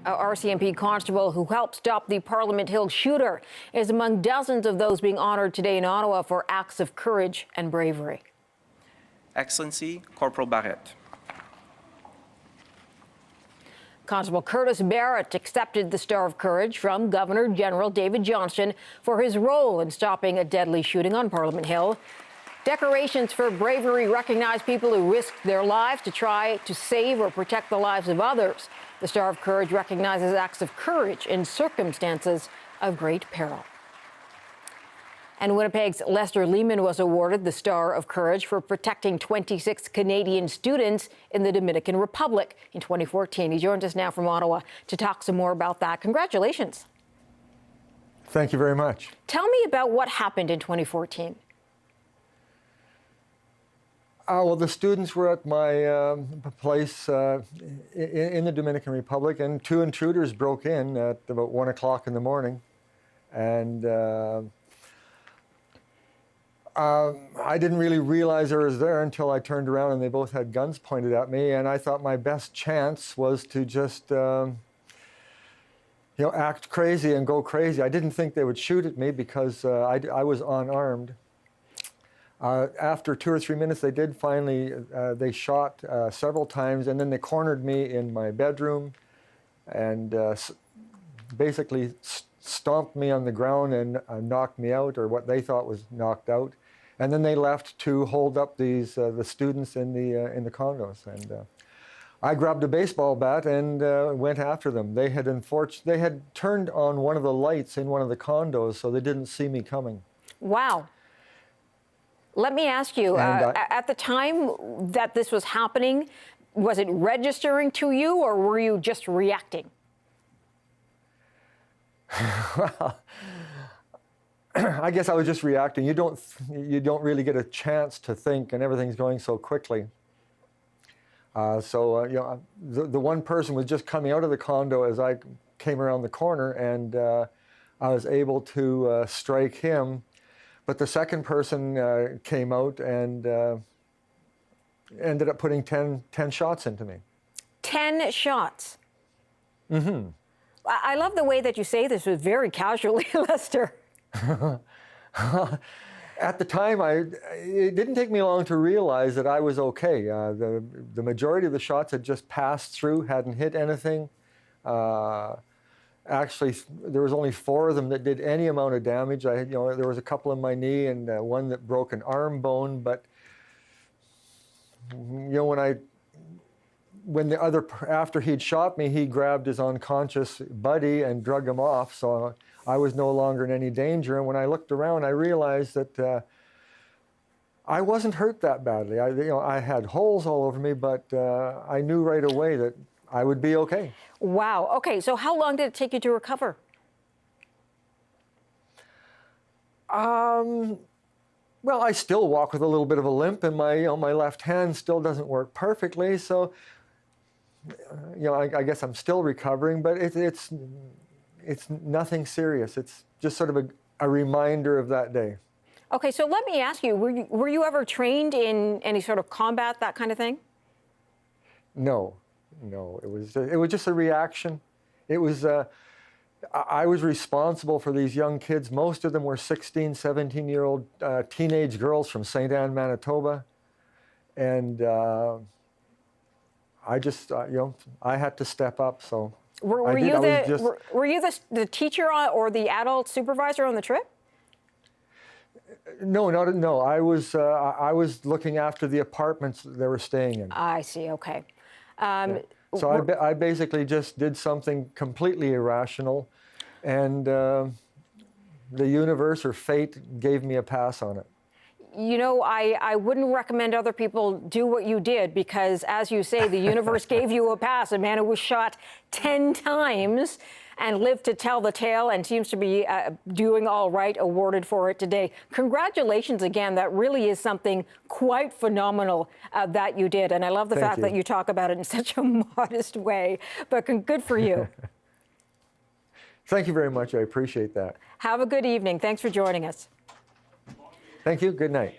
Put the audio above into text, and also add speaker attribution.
Speaker 1: RCMP constable who helped stop the Parliament Hill shooter, is among dozens of those being honored today in Ottawa for acts of courage and bravery.
Speaker 2: Excellency, Corporal Barrett.
Speaker 1: Constable Curtis Barrett accepted the Star of Courage from Governor General David Johnston for his role in stopping a deadly shooting on Parliament Hill. Decorations for bravery recognize people who risked their lives to try to save or protect the lives of others. The Star of Courage recognizes acts of courage in circumstances of great peril. And Winnipeg's Lester Lehmann was awarded the Star of Courage for protecting 26 Canadian students in the Dominican Republic in 2014. He joins us now from Ottawa to talk some more about that. Congratulations.
Speaker 3: Thank you very much.
Speaker 1: Tell me about what happened in 2014.
Speaker 3: Well, the students were at my place in the Dominican Republic, and two intruders broke in at about 1 o'clock in the morning. And I didn't really realize I was there until I turned around and they both had guns pointed at me. And I thought my best chance was to just, act crazy and go crazy. I didn't think they would shoot at me because I was unarmed. After 2 or 3 minutes, they did finally, they shot several times, and then they cornered me in my bedroom and basically stomped me on the ground and knocked me out, or what they thought was knocked out. And then they left to hold up these the students in the condos. And I grabbed a baseball bat and went after them. They had turned on one of the lights in one of the condos, so they didn't see me coming.
Speaker 1: Wow. Let me ask you, at the time that this was happening, was it registering to you, or were you just reacting?
Speaker 3: Well, I guess I was just reacting. You don't really get a chance to think, and everything's going so quickly. The one person was just coming out of the condo as I came around the corner, and I was able to strike him. But the second person came out and ended up putting 10 shots into me. 10
Speaker 1: shots?
Speaker 3: Mm-hmm.
Speaker 1: I love the way that you say this was very casually, Lester.
Speaker 3: At the time, it didn't take me long to realize that I was okay. The majority of the shots had just passed through, hadn't hit anything. Actually, there was only 4 of them that did any amount of damage. There was a couple in my knee and one that broke an arm bone. But after he'd shot me, he grabbed his unconscious buddy and drug him off. So I was no longer in any danger. And when I looked around, I realized that I wasn't hurt that badly. I had holes all over me, but I knew right away that I would be okay.
Speaker 1: Wow. Okay, so how long did it take you to recover?
Speaker 3: Well, I still walk with a little bit of a limp, and my left hand still doesn't work perfectly. So, I guess I'm still recovering, but it's nothing serious. It's just sort of a reminder of that day.
Speaker 1: Okay, so let me ask you: were you ever trained in any sort of combat, that kind of thing?
Speaker 3: No. It was just a reaction. It was, I was responsible for these young kids. Most of them were 16, 17-year-old teenage girls from St. Anne, Manitoba. And I just, I had to step up, so
Speaker 1: Were you the teacher or the adult supervisor on the trip?
Speaker 3: No. I was looking after the apartments they were staying in.
Speaker 1: I see, okay.
Speaker 3: So I basically just did something completely irrational, and the universe or fate gave me a pass on it.
Speaker 1: I wouldn't recommend other people do what you did because, as you say, the universe gave you a pass. A man who was shot 10 times and lived to tell the tale and seems to be doing all right, awarded for it today. Congratulations again. That really is something quite phenomenal that you did. And I love the fact that you talk about it in such a modest way. But good for you.
Speaker 3: Thank you very much. I appreciate that.
Speaker 1: Have a good evening. Thanks for joining us.
Speaker 3: Thank you. Good night.